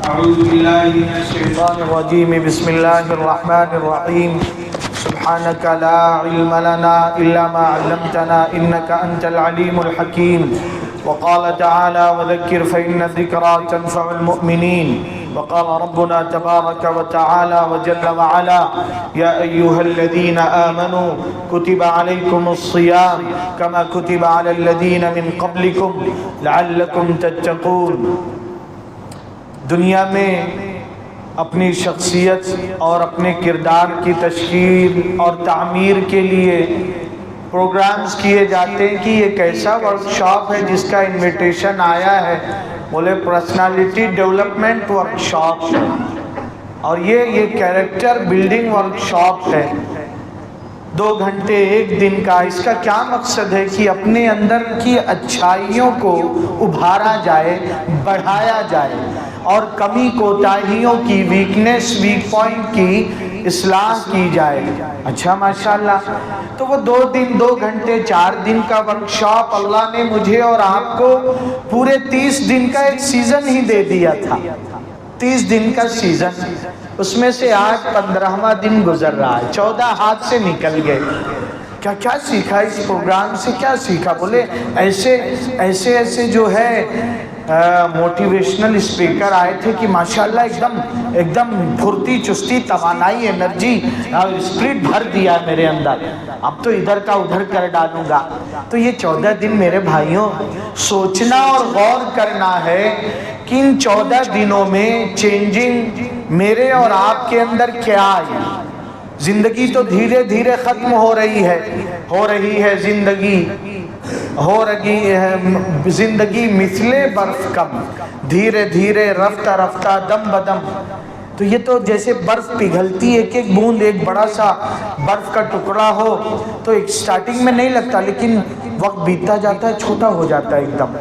أعوذ بالله من الشيطان الرجيم بسم الله الرحمن الرحيم سبحانك لا علم لنا إلا ما علمتنا إنك أنت العليم الحكيم وقال تعالى وذكر فإن الذكرى تنفع المؤمنين وقال ربنا تبارك وتعالى وجل وعلا يا أيها الذين آمنوا كتب عليكم الصيام كما كتب على الذين من قبلكم لعلكم تتقون. دنیا میں اپنی شخصیت اور اپنے کردار کی تشکیل اور تعمیر کے لیے پروگرامز کیے جاتے ہیں کہ یہ کیسا ورکشاپ ہے جس کا انویٹیشن آیا ہے. بولے پرسنالٹی ڈیولپمنٹ ورکشاپ ہے اور یہ کیریکٹر بلڈنگ ورکشاپ ہے. 2 گھنٹے 1 دن کا. اس کا کیا مقصد ہے کہ اپنے اندر کی اچھائیوں کو ابھارا جائے، بڑھایا جائے اور کمی کوتاہیوں کی، ویکنیس، ویک پوائنٹ کی اصلاح کی جائے. اچھا ماشاءاللہ. تو وہ 2 دن 2 گھنٹے 4 دن کا ورکشاپ اللہ نے مجھے اور آپ کو پورے 30 دن کا ایک سیزن ہی دے دیا تھا. 30 دن کا سیزن، اس میں سے آج 15واں دن گزر رہا ہے. 14 ہاتھ سے نکل گئے. کیا سیکھا اس پروگرام سے؟ کیا سیکھا؟ بولے ایسے جو ہے موٹیویشنل اسپیکر آئے تھے کہ ماشاءاللہ ایک دم پھرتی چستی توانائی انرجی اور اسپرٹ بھر دیا میرے اندر. اب تو ادھر کا ادھر کر ڈالوں گا. تو یہ 14 دن میرے بھائیوں سوچنا اور غور کرنا ہے کہ ان 14 دنوں میں چینجنگ میرے اور آپ کے اندر کیا آئی. زندگی تو دھیرے دھیرے ختم ہو رہی ہے زندگی مثل برف کم، دھیرے دھیرے رفتہ رفتہ دم بدم. تو یہ تو جیسے برف پگھلتی ہے، ایک بوند، ایک بڑا سا برف کا ٹکڑا ہو تو ایک سٹارٹنگ میں نہیں لگتا، لیکن وقت بیتتا جاتا ہے، چھوٹا ہو جاتا ہے، ایک دم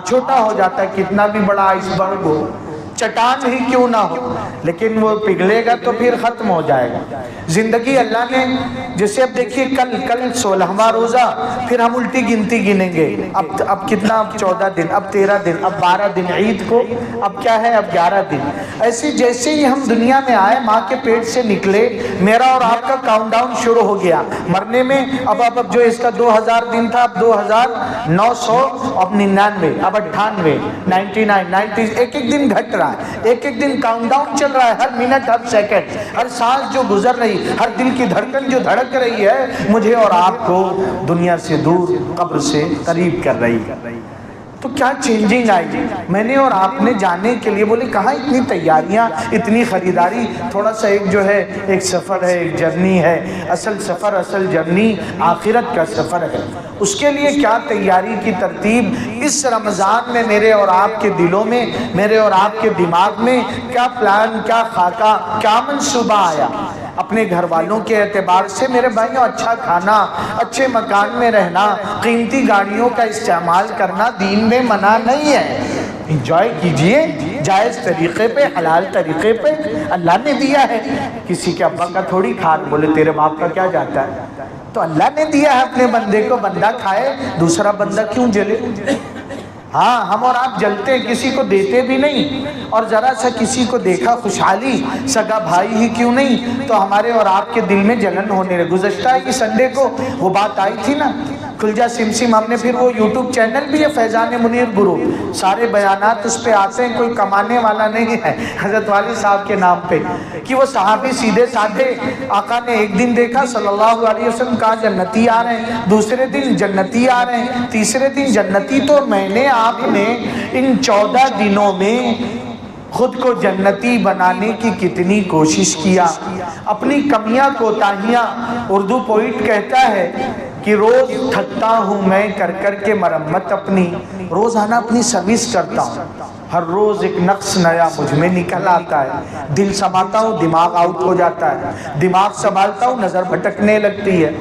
چھوٹا ہو جاتا ہے. کتنا بھی بڑا آئس برگ ہو، چٹان ہی کیوں نہ ہو، لیکن وہ پگھلے گا تو پھر ختم ہو جائے گا. زندگی اللہ نے جیسے اب دیکھیے کل 16واں روزہ، پھر ہم الٹی گنتی گنیں گے. اب کتنا؟ اب 14 دن، اب 13 دن، اب 12 دن عید کو، اب کیا ہے؟ اب 11 دن. ایسے جیسے ہی ہم دنیا میں آئے، ماں کے پیٹ سے نکلے، میرا اور آپ کا کاؤنٹ ڈاؤن شروع ہو گیا مرنے میں. اب جو اس کا 2000 دن تھا، اب 2900، اب 99، اب 98، 99، 90، ایک دن گھٹ رہا ہے، ایک دن کاؤنٹ ڈاؤن چل رہا ہے. ہر منٹ، ہر سیکنڈ، ہر سانس جو گزر رہی، ہر دل کی دھڑکن جو دھڑک رہی ہے، مجھے اور آپ کو دنیا سے دور، قبر سے قریب کر رہی ہے. تو کیا چینجنگ آئی میں نے اور آپ نے جانے کے لیے؟ بولے کہاں اتنی تیاریاں، اتنی خریداری. تھوڑا سا جو ہے ایک سفر ہے، ایک جرنی ہے. اصل سفر، اصل جرنی آخرت کا سفر ہے. اس کے لیے کیا تیاری کی ترتیب اس رمضان میں میرے اور آپ کے دلوں میں، میرے اور آپ کے دماغ میں کیا پلان، کیا خاکہ، کیا منصوبہ آیا؟ اپنے گھر والوں کے اعتبار سے میرے بھائیوں، اچھا کھانا، اچھے مکان میں رہنا، قیمتی گاڑیوں کا استعمال کرنا دین میں منع نہیں ہے. انجوائے کیجئے جائز طریقے پہ، حلال طریقے پہ. اللہ نے دیا ہے. کسی کے ابا کا تھوڑی کھا، بولے تیرے باپ کا کیا جاتا ہے؟ تو اللہ نے دیا ہے اپنے بندے کو، بندہ کھائے، دوسرا بندہ کیوں جلے؟ ہاں، ہم اور آپ جلتے ہیں، کسی کو دیتے بھی نہیں. اور ذرا سا کسی کو دیکھا خوشحالی، سگا بھائی ہی کیوں نہیں، تو ہمارے اور آپ کے دل میں جلن ہونے لگے. گزشتہ ہے کہ سنڈے کو وہ بات آئی تھی نا، کھلجا سمسم. ہم نے پھر وہ یوٹیوب چینل بھی ہے فیضان منیر گروپ، سارے بیانات اس پہ آتے ہیں، کوئی کمانے والا نہیں ہے حضرت والی صاحب کے نام پہ. کہ وہ صحابی سیدھے سادھے، آقا نے ایک دن دیکھا صلی اللہ علیہ وسلم، کہا جنتی آ رہے ہیں، دوسرے دن جنتی آ رہے ہیں، تیسرے دن جنتی. تو میں نے، آپ نے ان 14 دنوں میں خود کو جنتی بنانے کی کتنی کوشش کیا. اپنی کمیاں کوتاہیاں، اردو پوئٹ کہتا ہے کہ روز تھکتا ہوں میں کر کے مرمت اپنی. روزانہ اپنی سروس کرتا ہوں، ہر روز ایک نقص نیا مجھ میں نکل آتا ہے. دل سنبھالتا ہوں، دماغ آؤٹ ہو جاتا ہے. دماغ سنبھالتا ہوں، نظر بھٹکنے لگتی ہے.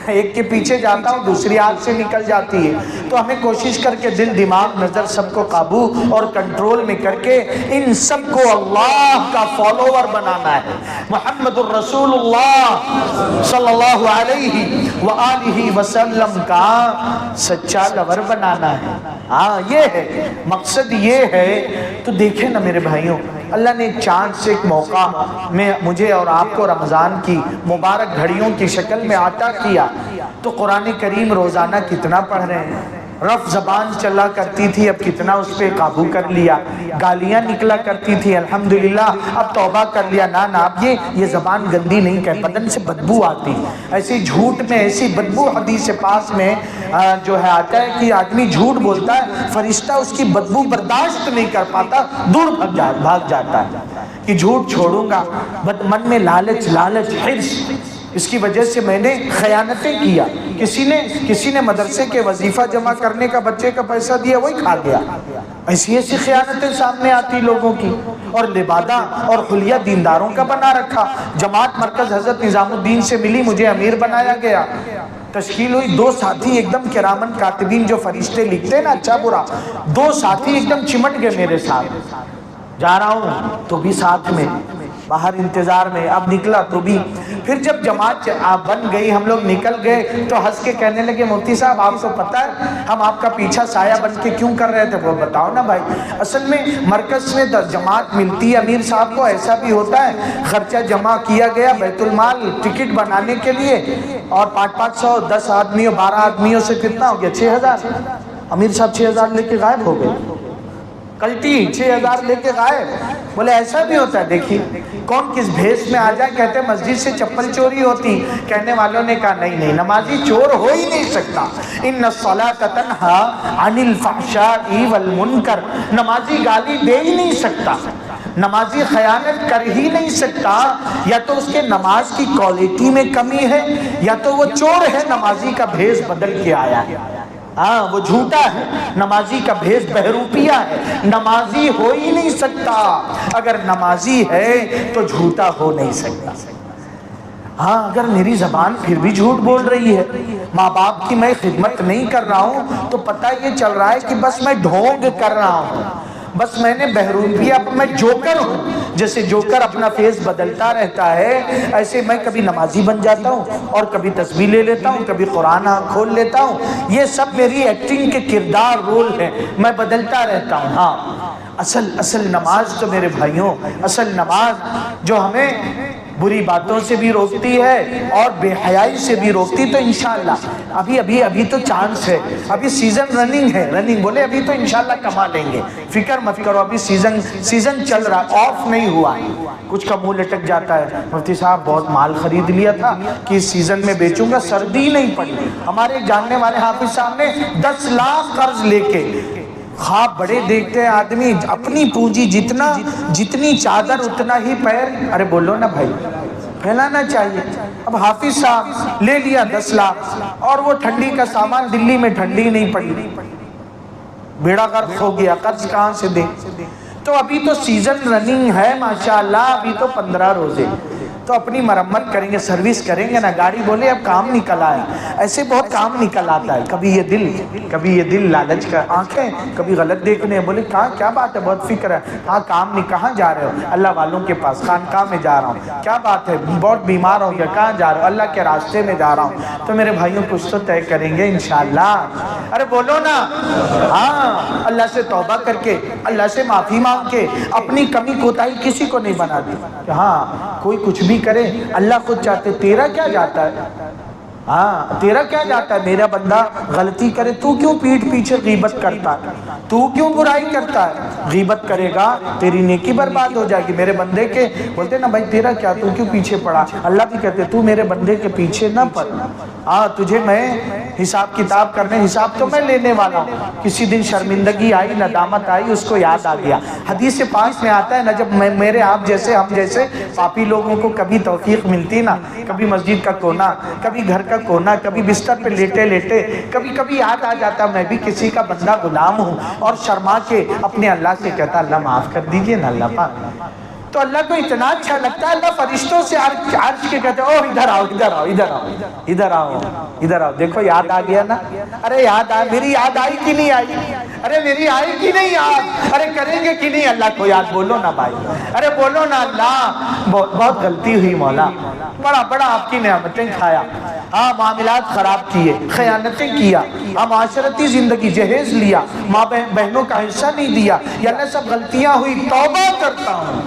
ایک کے پیچھے جاتا ہوں، دوسری آنکھ سے نکل جاتی ہے. تو ہمیں کوشش کر کے دل، دماغ، نظر سب کو قابو اور کنٹرول میں کر کے ان سب کو اللہ کا فالوور بنانا ہے. محمد الرسول اللہ صلی اللہ علیہ وآلہ وسلم کا سچا لور بنانا ہے. ہاں، یہ ہے مقصد، یہ ہے. تو دیکھیں نا میرے بھائیوں، اللہ نے ایک چاند سے ایک موقع میں مجھے اور آپ کو رمضان کی مبارک گھڑیوں کی شکل میں عطا کیا، تو قرآن کریم روزانہ کتنا پڑھ رہے ہیں۔ رف زبان چلا کرتی تھی، اب کتنا اس پہ قابو کر لیا۔ گالیاں نکلا کرتی تھی، الحمدللہ اب توبہ کر لیا۔ نا اب یہ زبان گندی نہیں کہ بدن سے بدبو آتی، ایسی جھوٹ میں ایسی بدبو حدیث پاس میں جو ہے آتا ہے کہ آدمی جھوٹ بولتا ہے، فرشتہ اس کی بدبو برداشت نہیں کر پاتا، دور بھاگ جاتا ہے کہ جھوٹ چھوڑوں گا۔ من میں لالچ حرص، اس کی وجہ سے میں نے خیانتیں کیا۔ کسی نے مدرسے کے وظیفہ جمع کرنے کا بچے کا پیسہ دیا، وہی کھا گیا۔ ایسی خیانتیں سامنے آتی لوگوں کی، اور لبادہ اور حلیہ دینداروں کا بنا رکھا۔ جماعت مرکز حضرت نظام الدین سے ملی، مجھے امیر بنایا گیا، تشکیل ہوئی۔ دو ساتھی ایک دم کرامن کاتبین جو فرشتے لکھتے ہیں نا اچھا برا، دو ساتھی ایک دم چمٹ گئے میرے ساتھ۔ جا رہا ہوں تو بھی ساتھ میں، باہر انتظار میں، اب نکلا تو بھی۔ پھر جب جماعت بن گئی، ہم لوگ نکل گئے تو ہنس کے کہنے لگے مفتی صاحب آپ کو پتہ ہے ہم آپ کا پیچھا سایہ بن کے کیوں کر رہے تھے؟ وہ بتاؤ نا بھائی۔ اصل میں مرکز میں جماعت ملتی ہے، امیر صاحب کو ایسا بھی ہوتا ہے، خرچہ جمع کیا گیا بیت المال ٹکٹ بنانے کے لیے، اور 500 10 آدمیوں 12 آدمیوں سے کتنا ہو گیا؟ 6000۔ امیر صاحب 6000 لے کے غائب ہو گئے، کلٹی 6000 لے کے غائب۔ بولے ایسا بھی ہوتا ہے؟ دیکھیے کون کس بھیس میں آ جائے، کہتے ہیں مسجد سے چپل چوری ہوتی، کہنے والوں نے کہا نہیں، نمازی چور ہو ہی نہیں سکتا۔ ان الصلاۃ تنہا عن الفحشاء والمنکر، نمازی گالی دے ہی نہیں سکتا، نمازی خیانت کر ہی نہیں سکتا۔ یا تو اس کے نماز کی کوالٹی میں کمی ہے، یا تو وہ چور ہے، نمازی کا بھیس بدل کے آیا ہے۔ ہاں وہ جھوٹا ہے، نمازی کا بھیس بہروپیہ ہے، نمازی ہو ہی نہیں سکتا۔ اگر نمازی ہے تو جھوٹا ہو نہیں سکتا۔ ہاں اگر میری زبان پھر بھی جھوٹ بول رہی ہے، ماں باپ کی میں خدمت نہیں کر رہا ہوں، تو پتہ یہ چل رہا ہے کہ بس میں ڈھونگ کر رہا ہوں، بس میں نے بہروپیہ، میں جوکر ہوں۔ جیسے جوکر اپنا فیس بدلتا رہتا ہے، ایسے میں کبھی نمازی بن جاتا ہوں اور کبھی تسبیح لے لیتا ہوں، کبھی قرآن کھول لیتا ہوں۔ یہ سب میری ایکٹنگ کے کردار رول ہیں، میں بدلتا رہتا ہوں۔ ہاں اصل نماز تو میرے بھائیوں، اصل نماز جو ہمیں بری باتوں سے بھی روکتی ہے اور بے حیائی سے بھی روکتی، تو انشاءاللہ ابھی تو چانس ہے، ابھی سیزن رننگ ہے، رننگ بولے ابھی تو انشاءاللہ کما لیں گے، فکر مت کرو، ابھی سیزن چل رہا، آف نہیں ہوا۔ کچھ کا منہ لٹک جاتا ہے، مفتی صاحب بہت مال خرید لیا تھا کہ اس سیزن میں بیچوں گا، سردی نہیں پڑی۔ ہمارے جاننے والے حافظ صاحب نے 10 لاکھ قرض لے کے، خواب بڑے دیکھتے ہیں آدمی، اپنی پونجی جتنی چادر اتنا ہی پیر، ارے بولو نا بھائی، پھیلانا چاہیے۔ اب حافظ صاحب لے لیا 10 لاکھ، اور وہ ٹھنڈی کا سامان، دلی میں ٹھنڈی نہیں پڑی، بیڑا غرق ہو گیا، قرض کہاں سے دے؟ تو ابھی تو سیزن رننگ ہے ماشاءاللہ، ابھی تو 15 روزے، تو اپنی مرمت کریں گے، سروس کریں گے نا، گاڑی بولے اب کام نکل آیا، ایسے بہت کام نکل آتا ہے۔ کبھی یہ دل لالچ کا، آنکھیں کبھی غلط دیکھنے، بولے کہاں کیا بات ہے، بہت فکر ہے، ہاں کام نہیں، کہاں جا رہے ہو؟ اللہ والوں کے پاس، خانقاہ میں جا رہا ہوں۔ کیا بات ہے، بہت بیمار ہو گیا، کہاں جا رہے ہو؟ اللہ کے راستے میں جا رہا ہوں۔ تو میرے بھائیوں کچھ تو طے کریں گے انشاءاللہ، ارے بولو نا۔ ہاں اللہ سے توبہ کر کے، اللہ سے معافی مانگ کے، اپنی کمی کوتاہی کسی کو نہیں بنا دی۔ ہاں کوئی کچھ بھی کرے، اللہ خود چاہتے، تیرا کیا جاتا ہے؟ ہاں تیرا کیا جاتا ہے؟ میرا بندہ غلطی کرے، تو کیوں پیٹھ پیچھے غیبت کرتا ہے؟ تو کیوں برائی کرتا ہے؟ غیبت کرے گا تیری نیکی برباد ہو جائے گی۔ میرے بندے کے بولتے نا بھائی تیرا کیا، تو کیوں پیچھے پڑا؟ اللہ بھی کہتے تو میرے بندے کے پیچھے نہ پڑ، ہاں تجھے میں حساب کتاب کرنے، حساب تو میں لینے والا ہوں۔ کسی دن شرمندگی آئی، ندامت آئی، اس کو یاد آ گیا۔ حدیث پاک میں آتا ہے نا، جب میرے آپ جیسے، ہم جیسے پاپی لوگوں کو کبھی توفیق ملتی نا، کبھی مسجد کا کونا، کبھی گھر کا کونا، کبھی بستر پہ لیٹے کبھی یاد آ جاتا میں بھی کسی کا بندہ غلام ہوں، اور شرما کے اپنے اللہ سے کہتا اللہ معاف کر دیجئے نا اللہ پاک۔ تو اللہ کو اتنا اچھا لگتا ہے، اللہ فرشتوں سے عرش کے کہتے ہیں او ادھر آؤ ادھر آؤ ادھر آؤ ادھر آؤ ادھر آؤ، دیکھو یاد آ گیا نا، ارے یاد آ، میری یاد آئی کہ نہیں آئی؟ ارے میری آئی کہ نہیں یاد؟ ارے کریں گے کہ نہیں اللہ کو یاد؟ بولو نا بھائی، ارے بولو نا اللہ، بہت غلطی ہوئی مولا، بڑا بڑا آپ کی نعمتیں کھایا، ہاں معاملات خراب کیے، خیانتیں کیا، ہاں معاشرتی زندگی جہیز لیا، ماں بہنوں کا حصہ نہیں دیا، یا اللہ سب غلطیاں ہوئی، توبہ کرتا ہوں،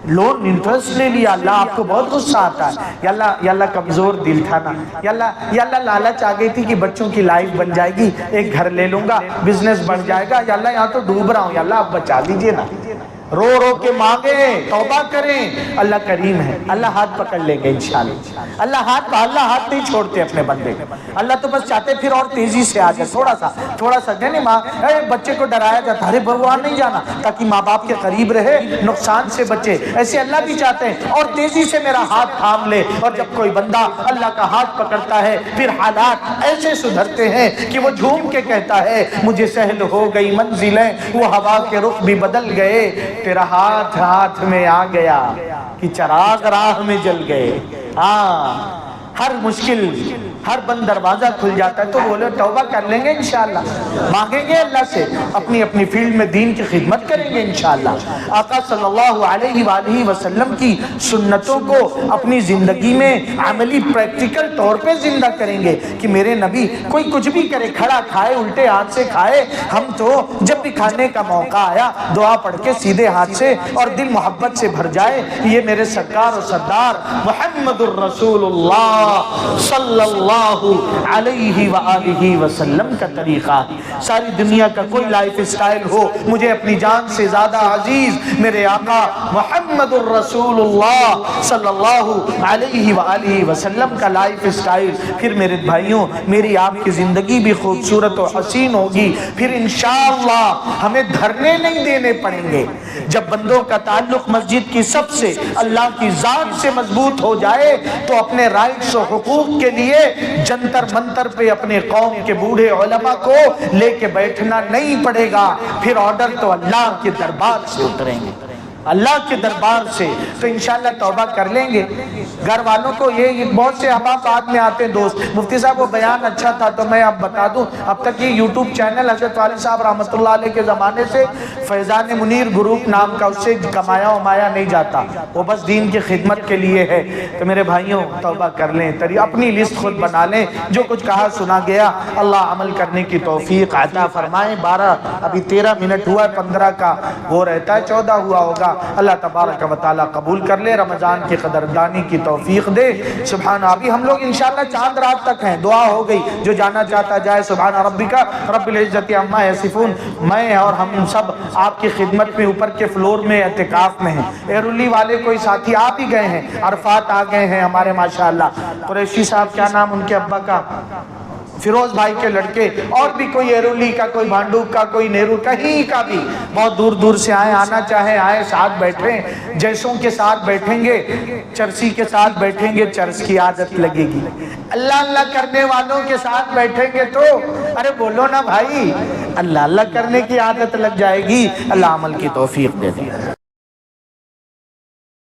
لون انٹرسٹ لے لیا، اللہ آپ کو بہت غصہ آتا ہے، یا اللہ کمزور دل تھا نا، یا اللہ لالچ آ گئی تھی کہ بچوں کی لائف بن جائے گی، ایک گھر لے لوں گا، بزنس بڑھ جائے گا، یا اللہ یہاں تو ڈوب رہا ہوں، یا اللہ آپ بچا لیجئے نا، رو رو کے مانگیں، توبہ کریں، اللہ کریم ہے، اللہ ہاتھ پکڑ لیں گے انشاءاللہ، اللہ ہاتھ نہیں چھوڑتے اپنے بندے، اللہ تو بس چاہتے پھر اور تیزی سے آ جائے، تھوڑا سا نہیں ماں بچے کو ڈرایا جاتا، ارے بھگوان نہیں جانا، تاکہ ماں باپ کے قریب رہے، نقصان سے بچے، ایسے اللہ بھی چاہتے ہیں اور تیزی سے میرا ہاتھ تھام لے، اور جب کوئی بندہ اللہ کا ہاتھ پکڑتا ہے پھر حالات ایسے سدھرتے ہیں کہ وہ جھوم کے کہتا ہے مجھے سہل ہو گئی منزلیں، وہ ہوا کے رخ بھی بدل گئے، تیرا ہاتھ میں آ گیا کہ چراغ راہ میں جل گئے، ہر مشکل ہر بند دروازہ کھل جاتا ہے، تو بولے توبہ کر لیں گے انشاءاللہ، مانگیں گے اللہ سے، اپنی فیلڈ میں دین کی خدمت کریں گے انشاءاللہ، آقا صلی اللہ علیہ وآلہ وسلم کی سنتوں کو اپنی زندگی میں عملی پریکٹیکل طور پہ زندہ کریں گے، کہ میرے نبی کوئی کچھ بھی کرے، کھڑا کھائے الٹے ہاتھ سے کھائے، ہم تو جب بھی کھانے کا موقع آیا دعا پڑھ کے سیدھے ہاتھ سے اور دل محبت سے بھر جائے، یہ میرے سرکار و سردار محمد الرسول اللہ صلی اللہ علیہ وآلہ وسلم کا طریقہ ہے۔ ساری دنیا کا کوئی لائف اسٹائل ہو، مجھے اپنی جان سے زیادہ عزیز میرے آقا محمد الرسول اللہ صلی اللہ علیہ وآلہ وسلم کا لائف اسٹائل، پھر میرے بھائیوں میری آپ کی زندگی بھی خوبصورت و حسین ہوگی، پھر انشاءاللہ ہمیں دھرنے نہیں دینے پڑیں گے۔ جب بندوں کا تعلق مسجد کی سب سے اللہ کی ذات سے مضبوط ہو جائے تو اپنے رائٹس و حقوق کے لیے جنتر منتر پہ اپنے قوم کے بوڑھے علماء کو لے کے بیٹھنا نہیں پڑے گا، پھر آرڈر تو اللہ کے دربار سے اتریں گے، اللہ کے دربار سے، تو انشاءاللہ توبہ کر لیں گے۔ گھر والوں کو یہ بہت سے احباب بعد میں آتے ہیں دوست، مفتی صاحب وہ بیان اچھا تھا تو میں اب بتا دوں، اب تک یہ یوٹیوب چینل حضرت والد صاحب رحمۃ اللہ علیہ کے زمانے سے فیضان منیر گروپ نام کا، اس سے کمایا ومایا نہیں جاتا، وہ بس دین کی خدمت کے لیے ہے، تو میرے بھائیوں توبہ کر لیں، اپنی لسٹ خود بنا لیں، جو کچھ کہا سنا گیا اللہ عمل کرنے کی توفیق عطا فرمائیں۔ 12 ابھی 13 منٹ ہوا ہے، 15 کا وہ رہتا ہے، 14 ہوا ہوگا، اللہ تبارک و تعالی قبول کر لے، رمضان کی قدردانی کی توفیق دے۔ سبحان ابھی ہم لوگ انشاءاللہ چاند رات تک ہیں، دعا ہو گئی، جو جانا چاہتا جائے۔ سبحان ربک رب العزت عما یصفون، میں اور ہم سب آپ کی خدمت میں اوپر کے فلور میں اعتکاف میں ہیں، ایرولی والے کوئی ساتھی آپ ہی گئے ہیں، عرفات آ گئے ہیں ہمارے ماشاءاللہ، قریشی صاحب کیا نام ان کے ابا کا، فیروز بھائی کے لڑکے، اور بھی کوئی ایرولی کا، کوئی بھانڈوپ کا، کوئی نیرو، کہیں کا بھی، بہت دور دور سے آئے، آنا چاہے آئے، ساتھ بیٹھیں، جیسوں کے ساتھ بیٹھیں گے چرسی کے ساتھ بیٹھیں گے چرس کی عادت لگے گی، اللہ اللہ کرنے والوں کے ساتھ بیٹھیں گے تو ارے بولو نا بھائی، اللہ اللہ کرنے کی عادت لگ جائے گی۔ اللہ عمل کی توفیق دے دے۔